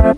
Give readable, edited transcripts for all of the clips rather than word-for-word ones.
As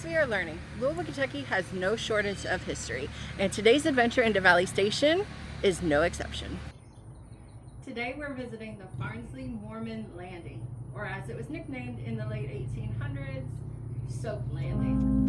we are learning, Louisville, Kentucky has no shortage of history, and today's adventure into Valley Station is no exception. Today we're visiting the Farnsley Moorman Landing, or as it was nicknamed in the late 1800s, Soap Landing.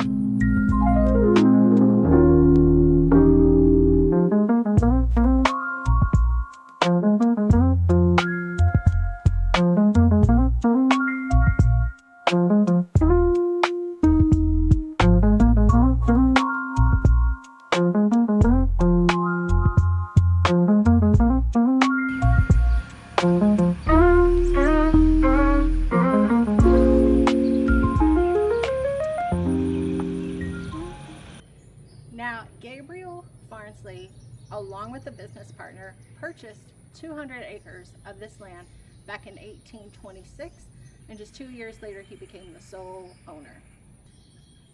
Now, Gabriel Farnsley, along with a business partner, purchased 200 acres of this land back in 1826, and just 2 years later he became the sole owner.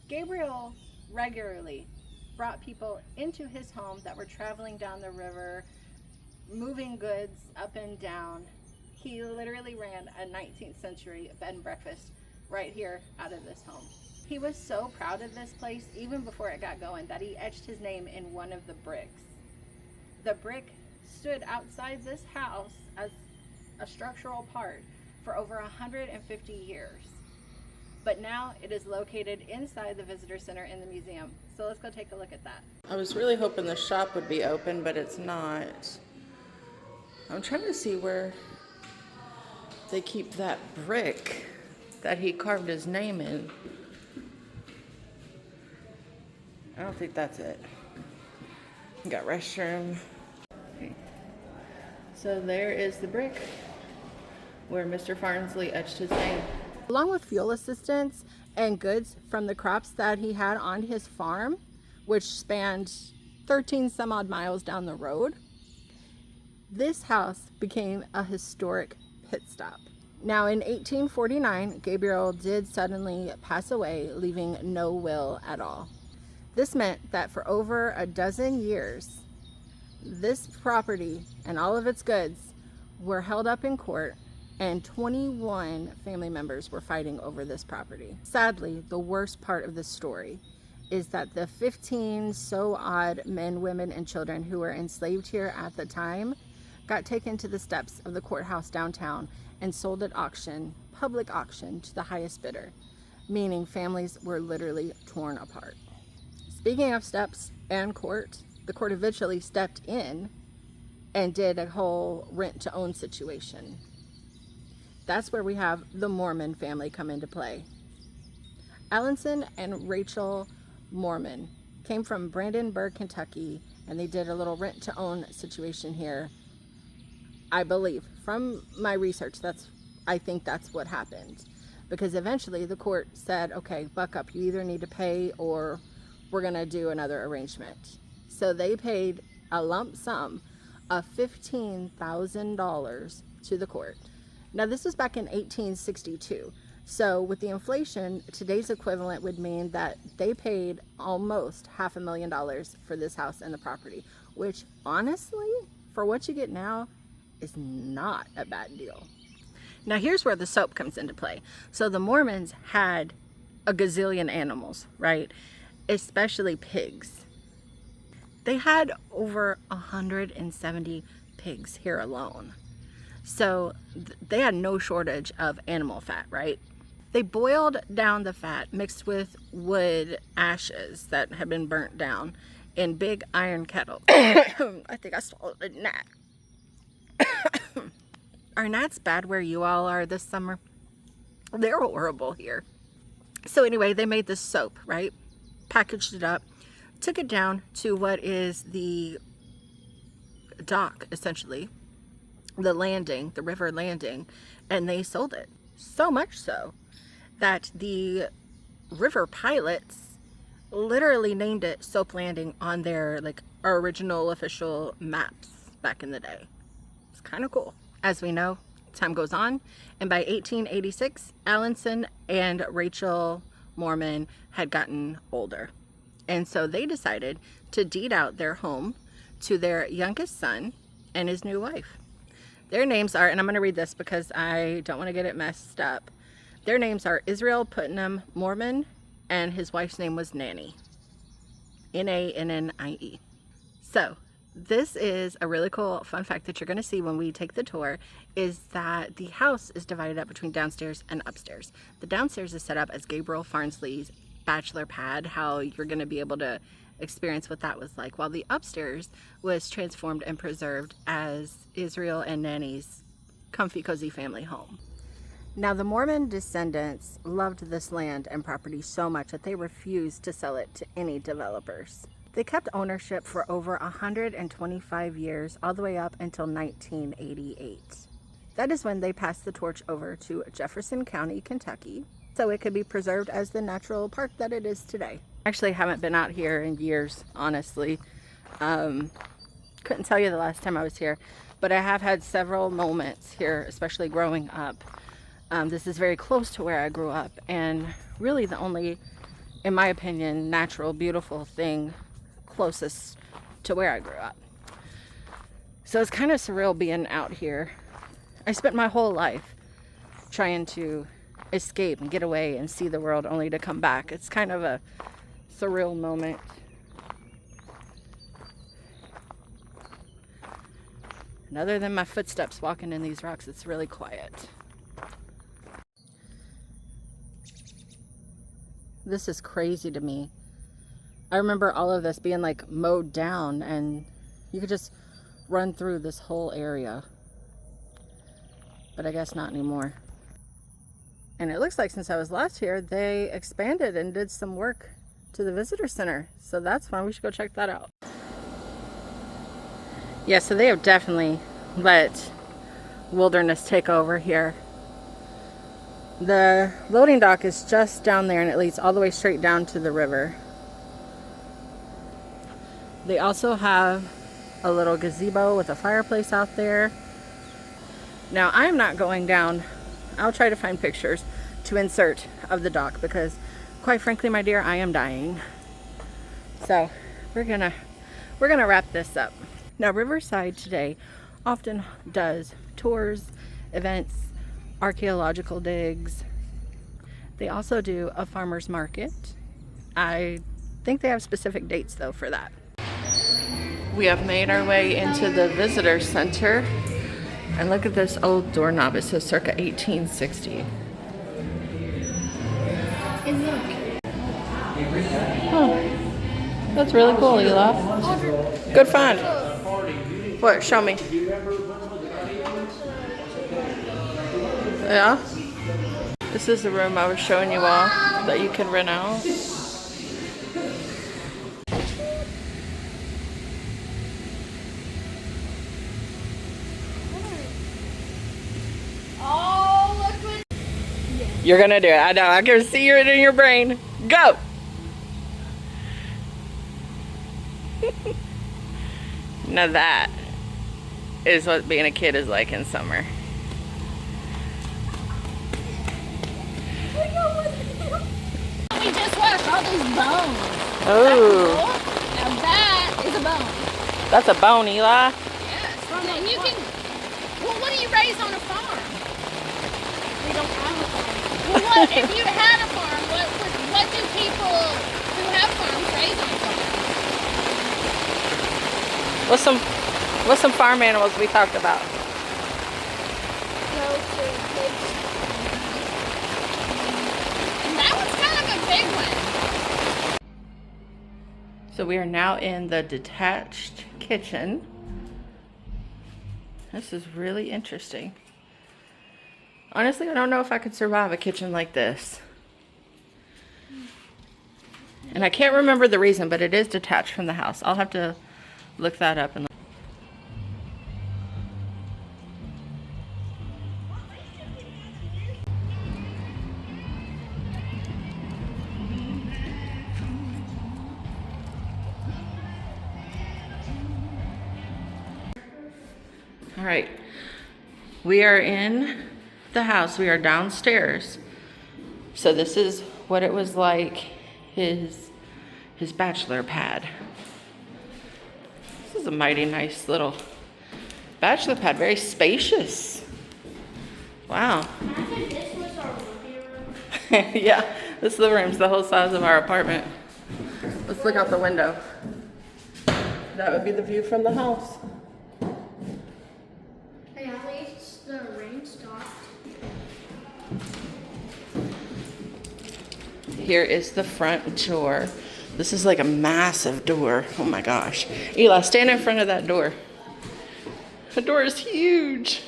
Gabriel regularly brought people into his home that were traveling down the river, moving goods up and down. He literally ran a 19th century bed and breakfast right here out of this home. He was so proud of this place, even before it got going, that he etched his name in one of the bricks. The brick stood outside this house as a structural part for over 150 years. But now it is located inside the visitor center in the museum. So let's go take a look at that. I was really hoping the shop would be open, but it's not. I'm trying to see where they keep that brick that he carved his name in. I don't think that's it. We got restroom. Okay. So there is the brick where Mr. Farnsley etched his name. Along with fuel assistance and goods from the crops that he had on his farm, which spanned 13 some odd miles down the road, this house became a historic pit stop. Now in 1849, Gabriel did suddenly pass away, leaving no will at all. This meant that for over a dozen years, this property and all of its goods were held up in court, and 21 family members were fighting over this property. Sadly, the worst part of this story is that the 15 so odd men, women, and children who were enslaved here at the time got taken to the steps of the courthouse downtown and sold at auction, public auction, to the highest bidder, meaning families were literally torn apart. Speaking of steps and court, the court eventually stepped in and did a whole rent-to-own situation. That's where we have the Moorman family come into play. Allinson and Rachel Moorman came from Brandenburg, Kentucky, and they did a little rent-to-own situation here. I believe, from my research, I think that's what happened. Because eventually the court said, okay, buck up, you either need to pay or we're gonna do another arrangement. So they paid a lump sum of $15,000 to the court. Now this was back in 1862. So with the inflation, today's equivalent would mean that they paid almost $500,000 for this house and the property, which honestly, for what you get now, is not a bad deal. Now here's where the soap comes into play. So the Mormons had a gazillion animals, right? Especially pigs. They had over 170 pigs here alone. So they had no shortage of animal fat, right? They boiled down the fat mixed with wood ashes that had been burnt down in big iron kettles. I think I swallowed a gnat. Are gnats bad where you all are this summer? They're horrible here. So anyway, they made this soap, right? Packaged it up, took it down to what is the dock, essentially, the landing, the river landing, and they sold it. So much so that the river pilots literally named it Soap Landing on their like original official maps back in the day. It's kind of cool. As we know, time goes on, and by 1886, Allinson and Rachel Moorman had gotten older, and so they decided to deed out their home to their youngest son and his new wife. Their names are, and I'm going to read this because I don't want to get it messed up. Their names are Israel Putnam Moorman, and his wife's name was Nannie. Nannie. So this is a really cool fun fact that you're going to see when we take the tour, is that the house is divided up between downstairs and upstairs. The downstairs is set up as Gabriel Farnsley's bachelor pad, how you're going to be able to experience what that was like, while the upstairs was transformed and preserved as Israel and Nannie's comfy, cozy family home. Now, the Moorman descendants loved this land and property so much that they refused to sell it to any developers. They kept ownership for over 125 years, all the way up until 1988. That is when they passed the torch over to Jefferson County, Kentucky, so it could be preserved as the natural park that it is today. I actually haven't been out here in years, honestly. Couldn't tell you the last time I was here, but I have had several moments here, especially growing up. This is very close to where I grew up, and really the only, in my opinion, natural, beautiful thing closest to where I grew up. So it's kind of surreal being out here. I spent my whole life trying to escape and get away and see the world, only to come back. It's kind of a surreal moment. And other than my footsteps walking in these rocks, it's really quiet. This is crazy to me. I remember all of this being like mowed down, and you could just run through this whole area. But I guess not anymore. And it looks like since I was last here, they expanded and did some work to the visitor center. So that's fun. We should go check that out. Yeah, so they have definitely let wilderness take over here. The loading dock is just down there, and it leads all the way straight down to the river. They also have a little gazebo with a fireplace out there. Now, I'm not going down. I'll try to find pictures to insert of the dock because, quite frankly, my dear, I am dying. So we're gonna wrap this up. Now, Riverside today often does tours, events, archaeological digs. They also do a farmer's market. I think they have specific dates though for that. We have made our way into the visitor center, and look at this old doorknob. It says circa 1860. And look. Oh, that's really cool, Ela. Good find. What? Show me. Yeah. This is the room I was showing you all that you can rent out. You're gonna do it. I know. I can see it in your brain. Go! Now that is what being a kid is like in summer. We just watched all these bones. Oh. Now that is a bone. That's a bone, Eli. Yes. And you can. Well, what do you raise on a farm? We don't have a farm. Well, what if you had a farm? What do people who have farms raise on farms? What's some farm animals we talked about? Goats or pigs. And that one's kind of a big one. So we are now in the detached kitchen. This is really interesting. Honestly, I don't know if I could survive a kitchen like this. And I can't remember the reason, but it is detached from the house. I'll have to look that up. All right, we are in the house. We are downstairs. So this is what it was like, his bachelor pad. This is a mighty nice little bachelor pad, very spacious. Wow. Imagine this was our living room. Yeah, this living room's the whole size of our apartment. Let's look out the window. That would be the view from the house. Hey, at least the rain stopped. Here is the front door. This is like a massive door. Oh my gosh. Eli, stand in front of that door. The door is huge.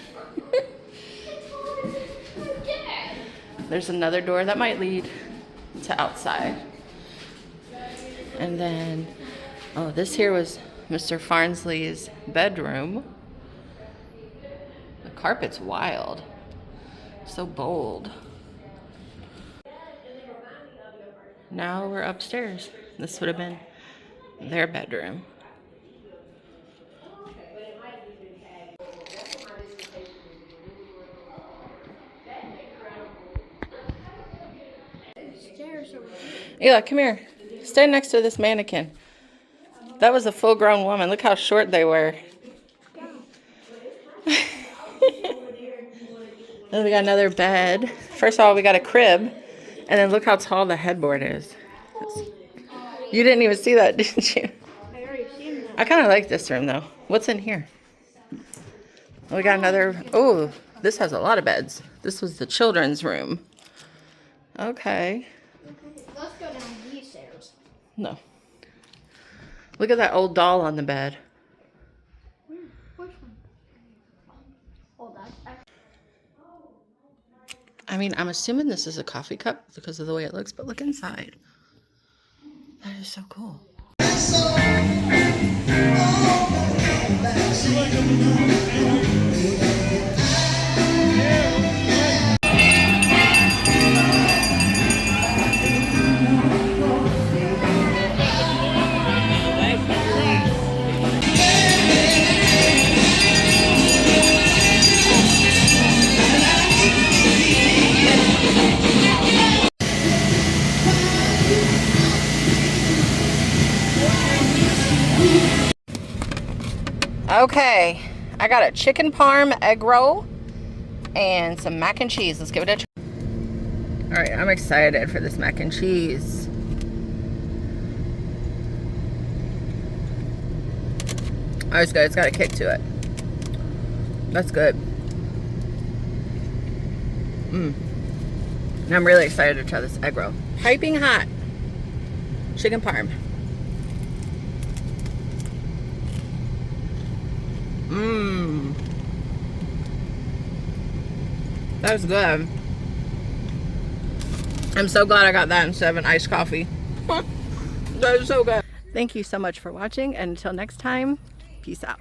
There's another door that might lead to outside. And then, oh, this here was Mr. Farnsley's bedroom. The carpet's wild. So bold. Now we're upstairs. This would have been their bedroom. Stairs over here. Eli, come here. Stand next to this mannequin. That was a full-grown woman. Look how short they were. Then we got another bed. First of all, we got a crib. And then look how tall the headboard is. You didn't even see that, didn't you? I already seen that. I kind of like this room, though. What's in here? We got another... Oh, this has a lot of beds. This was the children's room. Okay. Let's go down these stairs. No. Look at that old doll on the bed. Which one? Oh, that's actually... I mean, I'm assuming this is a coffee cup because of the way it looks, but look inside. That is so cool. Okay, I got a chicken parm egg roll and some mac and cheese. Let's give it a try. All right, I'm excited for this mac and cheese. Oh, it's good. It's got a kick to it. That's good. And I'm really excited to try this egg roll. Piping hot chicken parm. That was good. I'm so glad I got that instead of an iced coffee. That was so good. Thank you so much for watching, and until next time, peace out.